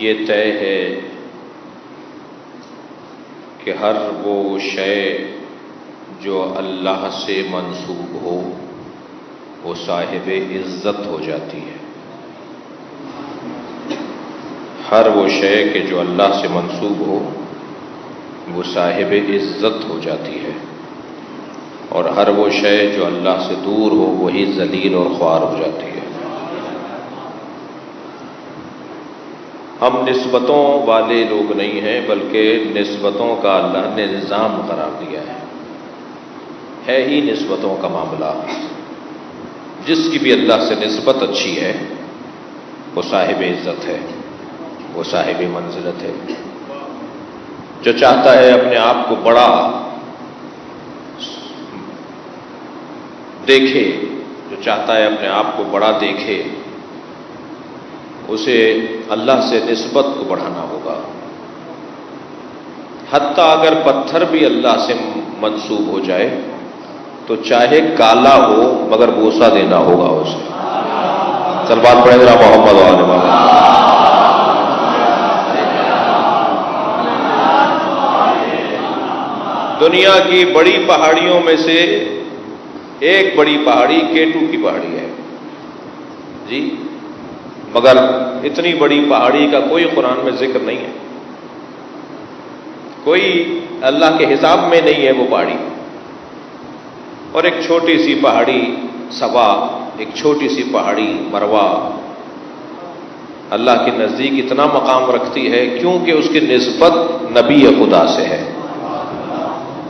یہ طے ہے کہ ہر وہ شے جو اللہ سے منسوب ہو وہ صاحب عزت ہو جاتی ہے. ہر وہ شے کہ جو اللہ سے منسوب ہو وہ صاحب عزت ہو جاتی ہے، اور ہر وہ شے جو اللہ سے دور ہو وہی ذلیل اور خوار ہو جاتی ہے. ہم نسبتوں والے لوگ نہیں ہیں، بلکہ نسبتوں کا اللہ نے نظام قرار دیا ہے ہی نسبتوں کا معاملہ. جس کی بھی اللہ سے نسبت اچھی ہے وہ صاحب عزت ہے، وہ صاحب منزلت ہے. جو چاہتا ہے اپنے آپ کو بڑا دیکھے، جو چاہتا ہے اپنے آپ کو بڑا دیکھے، اسے اللہ سے نسبت کو بڑھانا ہوگا. حتیٰ اگر پتھر بھی اللہ سے منسوب ہو جائے تو چاہے کالا ہو مگر بوسہ دینا ہوگا اسے. صلوات پڑھیں ذرا محمد و آل محمد. دنیا کی بڑی پہاڑیوں میں سے ایک بڑی پہاڑی کیٹو کی پہاڑی ہے جی، مگر اتنی بڑی پہاڑی کا کوئی قرآن میں ذکر نہیں ہے، کوئی اللہ کے حساب میں نہیں ہے وہ پہاڑی. اور ایک چھوٹی سی پہاڑی صفا، ایک چھوٹی سی پہاڑی مروہ اللہ کے نزدیک اتنا مقام رکھتی ہے کیونکہ اس کی نسبت نبی خدا سے ہے،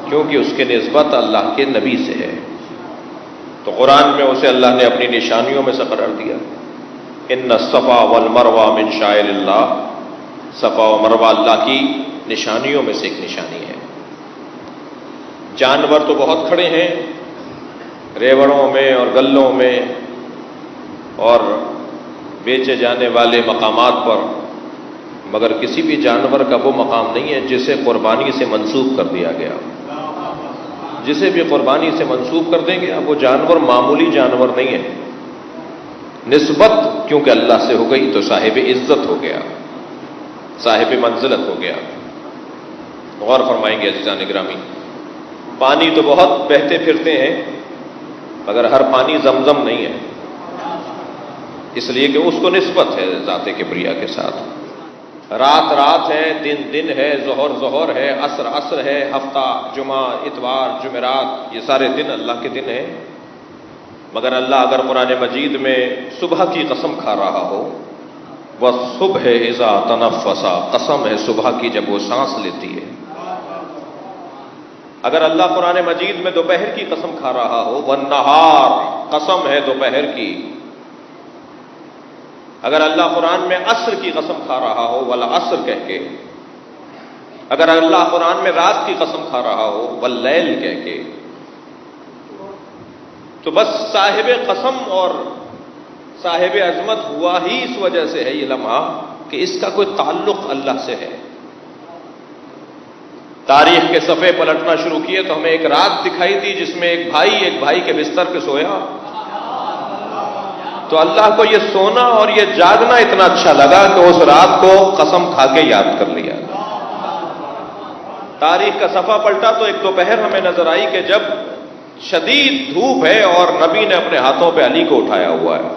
کیونکہ اس کی نسبت اللہ کے نبی سے ہے. تو قرآن میں اسے اللہ نے اپنی نشانیوں میں سے قرار دیا. ان الصفا والمروہ من شعائر اللہ، صفا و مروہ اللہ کی نشانیوں میں سے ایک نشانی ہے. جانور تو بہت کھڑے ہیں ریوڑوں میں اور گلوں میں اور بیچے جانے والے مقامات پر، مگر کسی بھی جانور کا وہ مقام نہیں ہے جسے قربانی سے منسوب کر دیا گیا. جسے بھی قربانی سے منسوب کر دیں گے اب وہ جانور معمولی جانور نہیں ہے. نسبت کیونکہ اللہ سے ہو گئی تو صاحب عزت ہو گیا، صاحب منزلت ہو گیا. غور فرمائیں گے عزیزان گرامی، پانی تو بہت بہتے پھرتے ہیں مگر ہر پانی زمزم نہیں ہے، اس لیے کہ اس کو نسبت ہے ذات کبریا کے ساتھ. رات رات ہے، دن دن ہے، ظہر ظہر ہے، عصر عصر ہے، ہفتہ جمعہ اتوار جمعرات، یہ سارے دن اللہ کے دن ہیں. مگر اللہ اگر قرآن مجید میں صبح کی قسم کھا رہا ہو، وَالصُّبْحِ إِذَا تَنَفَّسَ، قسم ہے صبح کی جب وہ سانس لیتی ہے. اگر اللہ قرآن مجید میں دوپہر کی قسم کھا رہا ہو، وَالنَّهَارِ، قسم ہے دوپہر کی. اگر اللہ قرآن میں عصر کی قسم کھا رہا ہو، وَالْعَصْرِ کہہ کے. اگر اللہ قرآن میں رات کی قسم کھا رہا ہو، وَاللَّيْلِ کہہ کے، تو بس صاحب قسم اور صاحب عظمت ہوا ہی اس وجہ سے ہے یہ لمحہ کہ اس کا کوئی تعلق اللہ سے ہے. تاریخ کے صفحے پلٹنا شروع کیے تو ہمیں ایک رات دکھائی دی جس میں ایک بھائی کے بستر پہ سویا، تو اللہ کو یہ سونا اور یہ جاگنا اتنا اچھا لگا کہ اس رات کو قسم کھا کے یاد کر لیا. تاریخ کا صفحہ پلٹا تو ایک دوپہر ہمیں نظر آئی کہ جب شدید دھوپ ہے اور نبی نے اپنے ہاتھوں پہ علی کو اٹھایا ہوا ہے.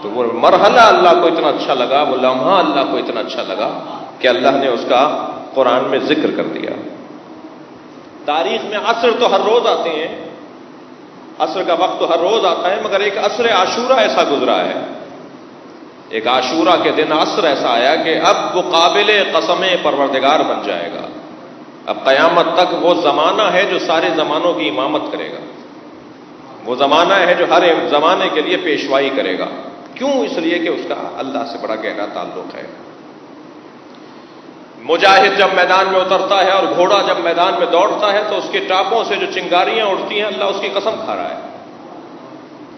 تو وہ مرحلہ اللہ کو اتنا اچھا لگا، وہ لمحہ اللہ کو اتنا اچھا لگا کہ اللہ نے اس کا قرآن میں ذکر کر دیا. تاریخ میں عصر تو ہر روز آتے ہیں، عصر کا وقت تو ہر روز آتا ہے، مگر ایک عصر عاشورہ ایسا گزرا ہے، ایک عاشورہ کے دن عصر ایسا آیا کہ اب وہ قابل قسم پروردگار بن جائے گا. اب قیامت تک وہ زمانہ ہے جو سارے زمانوں کی امامت کرے گا، وہ زمانہ ہے جو ہر زمانے کے لیے پیشوائی کرے گا. کیوں؟ اس لیے کہ اس کا اللہ سے بڑا گہرا تعلق ہے. مجاہد جب میدان میں اترتا ہے اور گھوڑا جب میدان میں دوڑتا ہے تو اس کے ٹاپوں سے جو چنگاریاں اڑتی ہیں اللہ اس کی قسم کھا رہا ہے.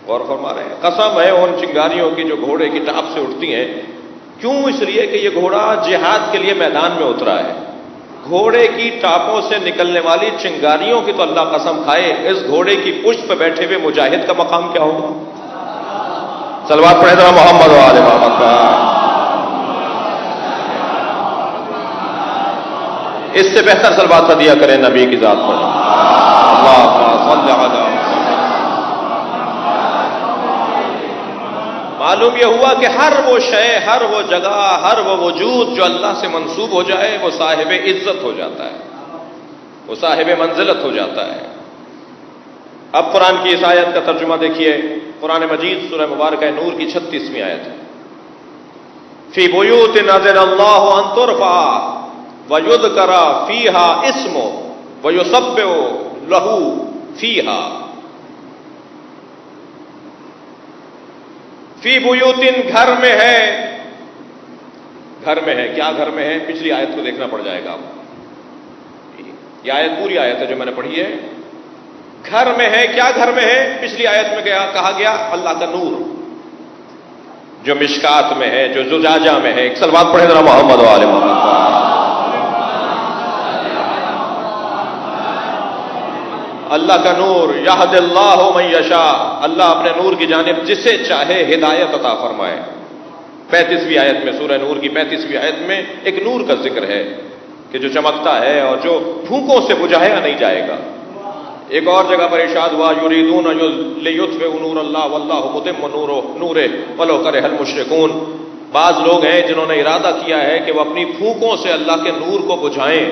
غور فرما رہے ہیں، قسم ہے ان چنگاریوں کی جو گھوڑے کی ٹاپ سے اٹھتی ہیں. کیوں؟ اس لیے کہ یہ گھوڑا جہاد کے لیے میدان میں اترا ہے. گھوڑے کی ٹاپوں سے نکلنے والی چنگاریوں کی تو اللہ قسم کھائے، اس گھوڑے کی پشت پہ بیٹھے ہوئے مجاہد کا مقام کیا ہوگا؟ صلوات پڑھیں ذرا محمد و آل محمد. اس سے بہتر صلوات دیا کریں نبی کی ذات پر. اللہم صل علی. معلوم یہ ہوا کہ ہر وہ شے، ہر وہ جگہ، ہر وہ وجود جو اللہ سے منسوب ہو جائے وہ صاحب عزت ہو جاتا ہے، وہ صاحب منزلت ہو جاتا ہے. اب قرآن کی اس آیت کا ترجمہ دیکھیے. قرآن مجید سورہ مبارکہ نور کی 36ویں آیت ہے. فی بیوت اذن اللہ ان ترفع ویذکر فیہا اسمہ ویسبح لہ فیہا. فی بیوتن گھر میں ہے، گھر میں ہے. کیا گھر میں ہے؟ پچھلی آیت کو دیکھنا پڑ جائے گا. یہ آیت پوری آیت ہے جو میں نے پڑھی ہے. گھر میں ہے. کیا گھر میں ہے؟ پچھلی آیت میں کہا گیا اللہ کا نور جو مشکات میں ہے، جو زجاجہ میں ہے. ایک صلوات پڑھیں ذرا محمد و آل محمد. اللہ کا نور. یہد اللہ من یشاء، اللہ اپنے نور کی جانب جسے چاہے ہدایت عطا فرمائے. 35ویں آیت میں، سورہ نور کی 35ویں آیت میں ایک نور کا ذکر ہے کہ جو چمکتا ہے اور جو پھونکوں سے بجھایا نہیں جائے گا. ایک اور جگہ پر ارشاد ہوا یریدون لیطفئوا نور اللہ واللہ متم نورہ ولو کرہ المشرکون. بعض لوگ ہیں جنہوں نے ارادہ کیا ہے کہ وہ اپنی پھونکوں سے اللہ کے نور کو بجھائیں،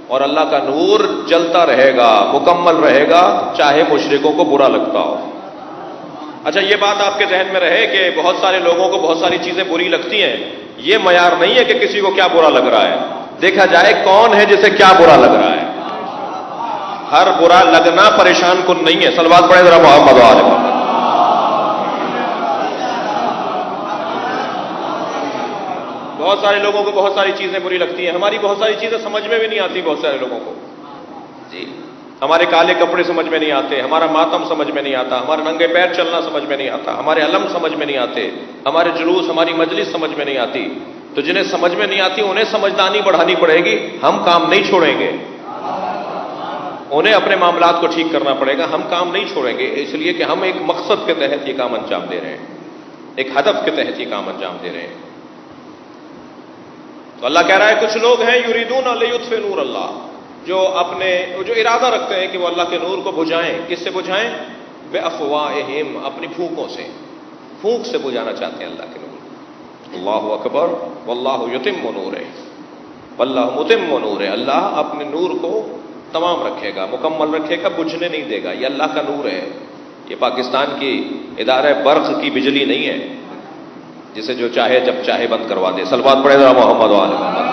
اور اللہ کا نور جلتا رہے گا، مکمل رہے گا، چاہے مشرکوں کو برا لگتا ہو. اچھا، یہ بات آپ کے ذہن میں رہے کہ بہت سارے لوگوں کو بہت ساری چیزیں بری لگتی ہیں. یہ معیار نہیں ہے کہ کسی کو کیا برا لگ رہا ہے. دیکھا جائے کون ہے جسے کیا برا لگ رہا ہے. ہر برا لگنا پریشان کن نہیں ہے. صلوات پڑھیں ذرا محمد و آل محمد. بہت سارے لوگوں کو بہت ساری چیزیں بری لگتی ہیں. ہماری بہت ساری چیزیں سمجھ میں بھی نہیں آتی بہت سارے لوگوں کو. جی، ہمارے کالے کپڑے سمجھ میں نہیں آتے، ہمارا ماتم سمجھ میں نہیں آتا، ہمارے ننگے پیر چلنا سمجھ میں نہیں آتا، ہمارے علم سمجھ میں نہیں آتے، ہمارے جلوس، ہماری مجلس سمجھ میں نہیں آتی. تو جنہیں سمجھ میں نہیں آتی انہیں سمجھدانی بڑھانی پڑے گی. ہم کام نہیں چھوڑیں گے، انہیں اپنے معاملات کو ٹھیک کرنا پڑے گا. ہم کام نہیں چھوڑیں گے، اس لیے کہ ہم ایک مقصد کے تحت یہ کام انجام دے رہے ہیں، ایک ہدف کے تحت یہ کام انجام دے رہے ہیں. تو اللہ کہہ رہا ہے کچھ لوگ ہیں یریدون لیطفئوا نور اللہ، جو ارادہ رکھتے ہیں کہ وہ اللہ کے نور کو بجھائیں. کس سے بجھائیں؟ بافواہہم، اپنی پھونکوں سے. پھونک سے بجھانا چاہتے ہیں اللہ کے نور. اللہ اکبر. واللہ یتم نورہ واللہ متم نورہ. اللہ اپنے نور کو تمام رکھے گا، مکمل رکھے گا، بجھنے نہیں دے گا. یہ اللہ کا نور ہے. یہ پاکستان کی ادارہ برق کی بجلی نہیں ہے جسے جو چاہے جب چاہے بند کروا دے. صلوات پڑھے ذرا محمد و آل محمد.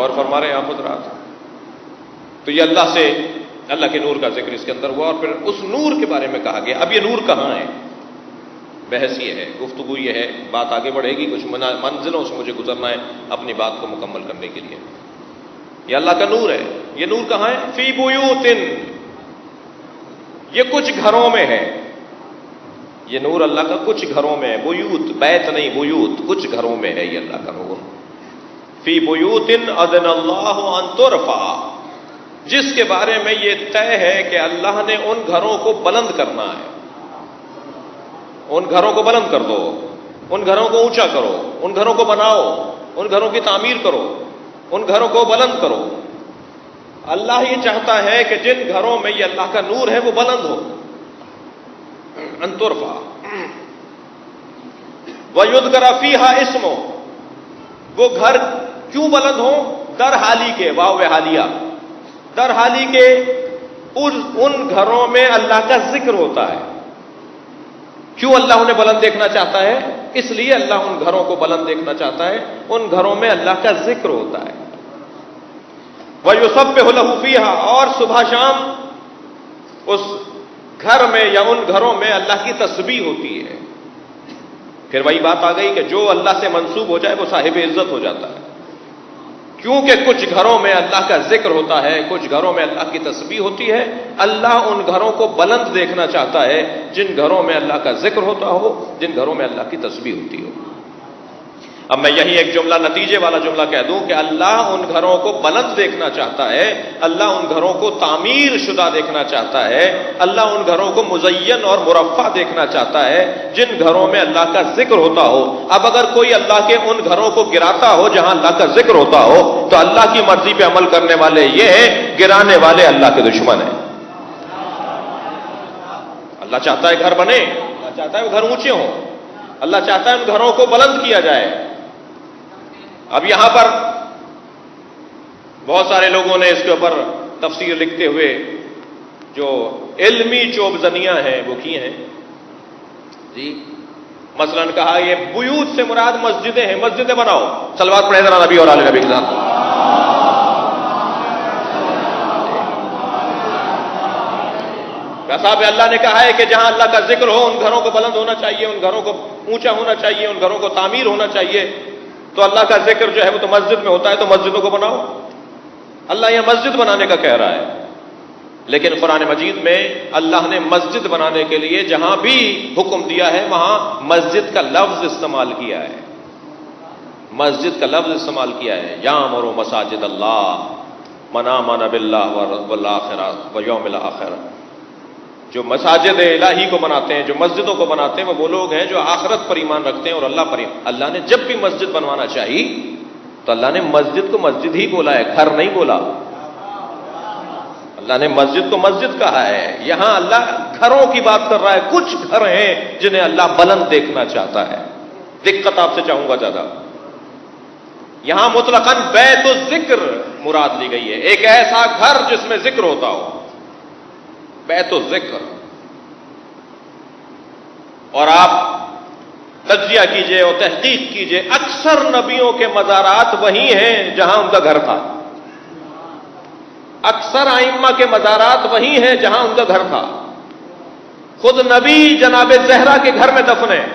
اور فرما رہے ہیں آپ حضرات. تو یہ اللہ کے نور کا ذکر اس کے اندر ہوا، اور پھر اس نور کے بارے میں کہا گیا. اب یہ نور کہاں ہے؟ بحث یہ ہے، گفتگو یہ ہے. بات آگے بڑھے گی، کچھ منزلوں سے مجھے گزرنا ہے اپنی بات کو مکمل کرنے کے لیے. یہ اللہ کا نور ہے. یہ نور کہاں ہے؟ فی بیوتن، یہ کچھ گھروں میں ہے. یہ نور اللہ کا کچھ گھروں میں ہے. بیوت، بیت نہیں، بیوت، کچھ گھروں میں ہے یہ اللہ کا نور. فی بیوتن اذن اللہ ان ترفع، جس کے بارے میں یہ طے ہے کہ اللہ نے ان گھروں کو بلند کرنا ہے. ان گھروں کو بلند کر دو، ان گھروں کو اونچا کرو، ان گھروں کو بناؤ، ان گھروں کی تعمیر کرو، ان گھروں کو بلند کرو. اللہ یہ چاہتا ہے کہ جن گھروں میں یہ اللہ کا نور ہے وہ بلند ہو. ان ترفع ویذکر فیہا اسمہ، وہ گھر کیوں بلند ہوں؟ در حالی کے، واو حالیہ، در حالی کے ان گھروں میں اللہ کا ذکر ہوتا ہے. کیوں اللہ انہیں بلند دیکھنا چاہتا ہے؟ اس لیے اللہ ان گھروں کو بلند دیکھنا چاہتا ہے. ان گھروں میں اللہ کا ذکر ہوتا ہے. وَيُسَبِّحُ لَهُ فِيهَا، اور صبح شام اس گھر میں یا ان گھروں میں اللہ کی تسبیح ہوتی ہے. پھر وہی بات آ گئی کہ جو اللہ سے منسوب ہو جائے وہ صاحب عزت ہو جاتا ہے. کیونکہ کچھ گھروں میں اللہ کا ذکر ہوتا ہے، کچھ گھروں میں اللہ کی تسبیح ہوتی ہے. اللہ ان گھروں کو بلند دیکھنا چاہتا ہے جن گھروں میں اللہ کا ذکر ہوتا ہو، جن گھروں میں اللہ کی تسبیح ہوتی ہو. اب میں یہی ایک جملہ نتیجے والا جملہ کہہ دوں کہ اللہ ان گھروں کو بلند دیکھنا چاہتا ہے، اللہ ان گھروں کو تعمیر شدہ دیکھنا چاہتا ہے، اللہ ان گھروں کو مزین اور مرفع دیکھنا چاہتا ہے جن گھروں میں اللہ کا ذکر ہوتا ہو۔ اب اگر کوئی اللہ کے ان گھروں کو گراتا ہو جہاں اللہ کا ذکر ہوتا ہو تو اللہ کی مرضی پہ عمل کرنے والے یہ ہیں، گرانے والے اللہ کے دشمن ہیں۔ اللہ چاہتا ہے گھر بنے، اللہ چاہتا ہے وہ گھر اونچے ہوں، اللہ چاہتا ہے ان گھروں کو بلند کیا جائے۔ اب یہاں پر بہت سارے لوگوں نے اس کے اوپر تفسیر لکھتے ہوئے جو علمی چوبزنیاں ہیں وہ کی ہیں جی، مثلا کہا یہ بیوت سے مراد مسجدیں ہیں، مسجدیں بناؤ۔ صلوات پڑھیں ذرا نبی اور آل نبی کے ساتھ۔ صاحب اللہ نے کہا ہے کہ جہاں اللہ کا ذکر ہو ان گھروں کو بلند ہونا چاہیے، ان گھروں کو اونچا ہونا چاہیے، ان گھروں کو تعمیر ہونا چاہیے۔ تو اللہ کا ذکر جو ہے وہ تو مسجد میں ہوتا ہے، تو مسجدوں کو بناؤ۔ اللہ یہ مسجد بنانے کا کہہ رہا ہے، لیکن قرآن مجید میں اللہ نے مسجد بنانے کے لیے جہاں بھی حکم دیا ہے وہاں مسجد کا لفظ استعمال کیا ہے، مسجد کا لفظ استعمال کیا ہے۔ یامر مساجد اللہ من آمن باللہ والآخرہ والیوم الآخر۔ جو مساجد الہی کو بناتے ہیں، جو مسجدوں کو بناتے ہیں، وہ لوگ ہیں جو آخرت پر ایمان رکھتے ہیں اور اللہ پر ایمان۔ اللہ نے جب بھی مسجد بنوانا چاہیے تو اللہ نے مسجد کو مسجد ہی بولا ہے، گھر نہیں بولا۔ اللہ نے مسجد کو مسجد کہا ہے، یہاں اللہ گھروں کی بات کر رہا ہے۔ کچھ گھر ہیں جنہیں اللہ بلند دیکھنا چاہتا ہے۔ دقت آپ سے چاہوں گا زیادہ، یہاں مطلقاً بیت الذکر مراد لی گئی ہے، ایک ایسا گھر جس میں ذکر ہوتا ہو، بیت الذکر۔ اور آپ تجزیہ کیجئے اور تحقیق کیجئے، اکثر نبیوں کے مزارات وہی ہیں جہاں ان کا گھر تھا، اکثر ائمہ کے مزارات وہی ہیں جہاں ان کا گھر تھا۔ خود نبی جناب زہرا کے گھر میں دفن ہے،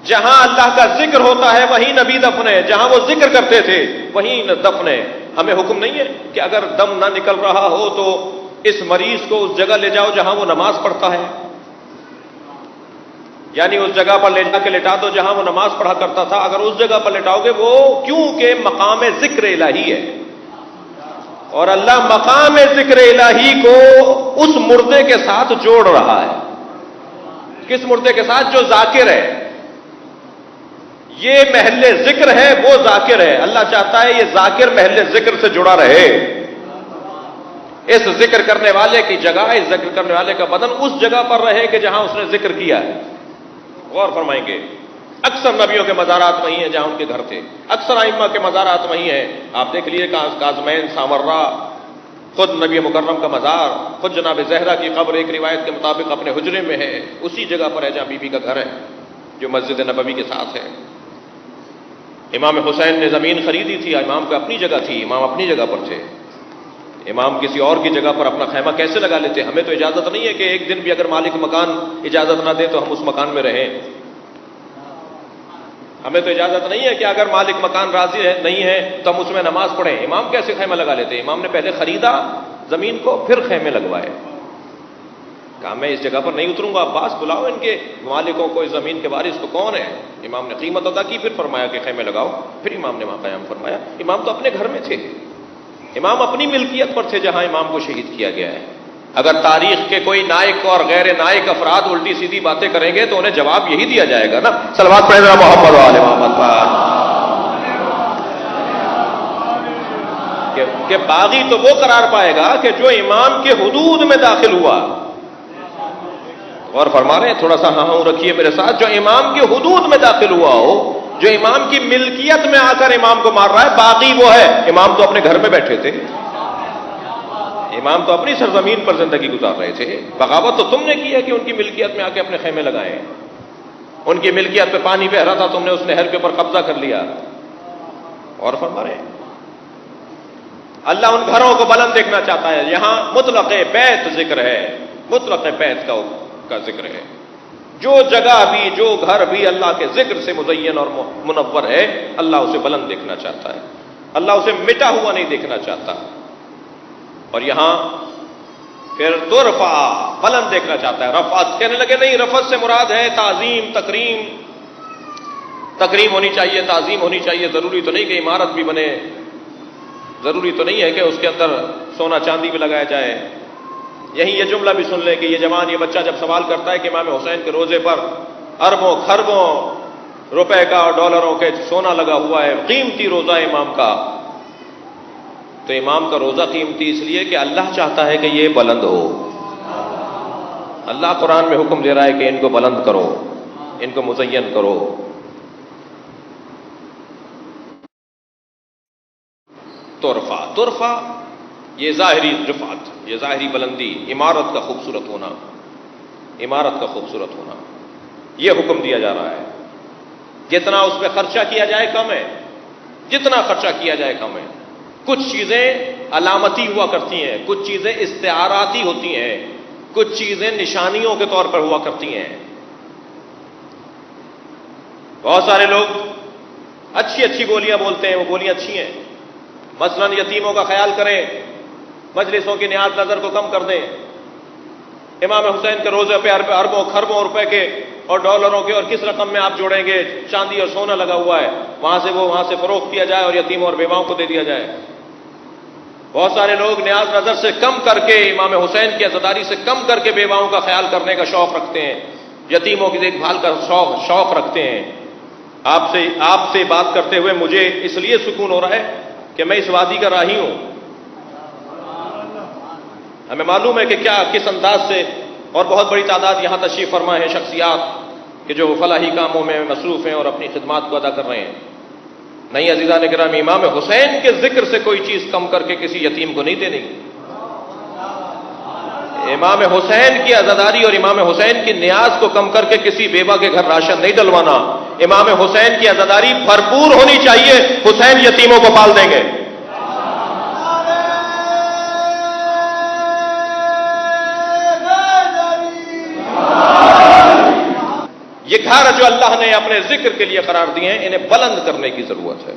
جہاں اللہ کا ذکر ہوتا ہے وہیں نبی دفن ہے، جہاں وہ ذکر کرتے تھے وہیں دفن ہے۔ ہمیں حکم نہیں ہے کہ اگر دم نہ نکل رہا ہو تو اس مریض کو اس جگہ لے جاؤ جہاں وہ نماز پڑھتا ہے، یعنی اس جگہ پر لے جا کے لٹا دو جہاں وہ نماز پڑھا کرتا تھا۔ اگر اس جگہ پر لٹاؤ گے وہ کیونکہ مقام ذکر الہی ہے، اور اللہ مقام ذکر الہی کو اس مردے کے ساتھ جوڑ رہا ہے۔ کس مردے کے ساتھ؟ جو ذاکر ہے۔ یہ محل ذکر ہے، وہ ذاکر ہے۔ اللہ چاہتا ہے یہ ذاکر محل ذکر سے جڑا رہے، اس ذکر کرنے والے کی جگہ، اس ذکر کرنے والے کا بدن اس جگہ پر رہے کہ جہاں اس نے ذکر کیا ہے۔ غور فرمائیں گے، اکثر نبیوں کے مزارات وہی ہیں جہاں ان کے گھر تھے، اکثر ائمہ کے مزارات وہی ہیں۔ آپ دیکھ لیے کاظمین، سامرہ، خود نبی مکرم کا مزار، خود جناب زہرا کی قبر ایک روایت کے مطابق اپنے حجرے میں ہے، اسی جگہ پر ہے جہاں بی بی کا گھر ہے جو مسجد نبوی کے ساتھ ہے۔ امام حسین نے زمین خریدی تھی، امام کو اپنی جگہ تھی، امام اپنی جگہ پر تھے۔ امام کسی اور کی جگہ پر اپنا خیمہ کیسے لگا لیتے؟ ہمیں تو اجازت نہیں ہے کہ ایک دن بھی اگر مالک مکان اجازت نہ دے تو ہم اس مکان میں رہیں۔ ہمیں تو اجازت نہیں ہے کہ اگر مالک مکان راضی نہیں ہے تو ہم اس میں نماز پڑھیں۔ امام کیسے خیمہ لگا لیتے؟ امام نے پہلے خریدا زمین کو، پھر خیمے لگوائے۔ کہا میں اس جگہ پر نہیں اتروں گا، عباس بلاؤ ان کے مالکوں کو، اس زمین کے وارث کو کون ہے؟ امام نے قیمت ادا کی، پھر فرمایا کہ خیمے لگاؤ، پھر امام نے وہاں قیام فرمایا۔ امام تو اپنے گھر میں تھے، امام اپنی ملکیت پر تھے جہاں امام کو شہید کیا گیا ہے۔ اگر تاریخ کے کوئی نائک اور غیر نائک افراد الٹی سیدھی باتیں کریں گے تو انہیں جواب یہی دیا جائے گا نا، صلوات پڑھیں ذرا محمد و آل محمد پر، کہ باغی تو وہ قرار پائے گا کہ جو امام کے حدود میں داخل ہوا۔ غور فرما رہے ہیں؟ تھوڑا سا ہاں رکھیے میرے ساتھ۔ جو امام کے حدود میں داخل ہوا ہو، جو امام کی ملکیت میں آ کر امام کو مار رہا ہے، باغی وہ ہے۔ امام تو اپنے گھر میں بیٹھے تھے، امام تو اپنی سرزمین پر زندگی گزار رہے تھے۔ بغاوت تو تم نے کی ہے کہ ان کی ملکیت میں آ کے اپنے خیمے لگائے، ان کی ملکیت پہ پانی بہ رہا تھا، تم نے اس نہر کے اوپر قبضہ کر لیا۔ اور فرما رہے ہیں اللہ ان گھروں کو بلند دیکھنا چاہتا ہے۔ یہاں مطلق بیت ذکر ہے، مطلق بیت کا ذکر ہے۔ جو جگہ بھی، جو گھر بھی اللہ کے ذکر سے مزین اور منور ہے، اللہ اسے بلند دیکھنا چاہتا ہے، اللہ اسے مٹا ہوا نہیں دیکھنا چاہتا۔ اور یہاں پھر ترفع، بلند دیکھنا چاہتا ہے۔ رفعت کہنے لگے نہیں، رفعت سے مراد ہے تعظیم، تکریم، تکریم ہونی چاہیے، تعظیم ہونی چاہیے. ضروری تو نہیں کہ عمارت بھی بنے، ضروری تو نہیں ہے کہ اس کے اندر سونا چاندی بھی لگایا جائے. یہیں یہ جملہ بھی سن لیں کہ یہ جوان، یہ بچہ جب سوال کرتا ہے کہ امام حسین کے روزے پر اربوں خربوں روپے کا اور ڈالروں کے سونا لگا ہوا ہے، قیمتی روزہ ہے امام کا، تو امام کا روزہ قیمتی اس لیے کہ اللہ چاہتا ہے کہ یہ بلند ہو. اللہ قرآن میں حکم دے رہا ہے کہ ان کو بلند کرو، ان کو مزین کرو. طرفہ یہ ظاہری رفعت، یہ ظاہری بلندی، عمارت کا خوبصورت ہونا، عمارت کا خوبصورت ہونا، یہ حکم دیا جا رہا ہے. جتنا اس پہ خرچہ کیا جائے کم ہے، جتنا خرچہ کیا جائے کم ہے. کچھ چیزیں علامتی ہوا کرتی ہیں، کچھ چیزیں استعاراتی ہوتی ہیں، کچھ چیزیں نشانیوں کے طور پر ہوا کرتی ہیں. بہت سارے لوگ اچھی اچھی بولیاں بولتے ہیں، وہ بولیاں اچھی ہیں. مثلا یتیموں کا خیال کریں، مجلسوں کی نیاز نظر کو کم کر دیں. امام حسین کے روزے پہ اربوں خربوں روپے کے اور ڈالروں کے اور کس رقم میں آپ جوڑیں گے، چاندی اور سونا لگا ہوا ہے، وہاں سے فروخت کیا جائے اور یتیموں اور بیواؤں کو دے دیا جائے. بہت سارے لوگ نیاز نظر سے کم کر کے، امام حسین کی عزاداری سے کم کر کے بیواؤں کا خیال کرنے کا شوق رکھتے ہیں، یتیموں کی دیکھ بھال کا شوق رکھتے ہیں. آپ سے بات کرتے ہوئے مجھے اس لیے سکون ہو رہا ہے کہ میں اس وادی کا راہی ہوں. ہمیں معلوم ہے کہ کس انداز سے، اور بہت بڑی تعداد یہاں تشریف فرما ہے شخصیات کہ جو فلاحی کاموں میں مصروف ہیں اور اپنی خدمات کو ادا کر رہے ہیں. نہیں عزیزان گرامی، امام حسین کے ذکر سے کوئی چیز کم کر کے کسی یتیم کو نہیں دینی. امام حسین کی عزاداری اور امام حسین کی نیاز کو کم کر کے کسی بیوہ کے گھر راشن نہیں ڈلوانا. امام حسین کی عزاداری بھرپور ہونی چاہیے، حسین یتیموں کو پال دیں گے. یہ گھر جو اللہ نے اپنے ذکر کے لیے قرار دیے ہیں، انہیں بلند کرنے کی ضرورت ہے.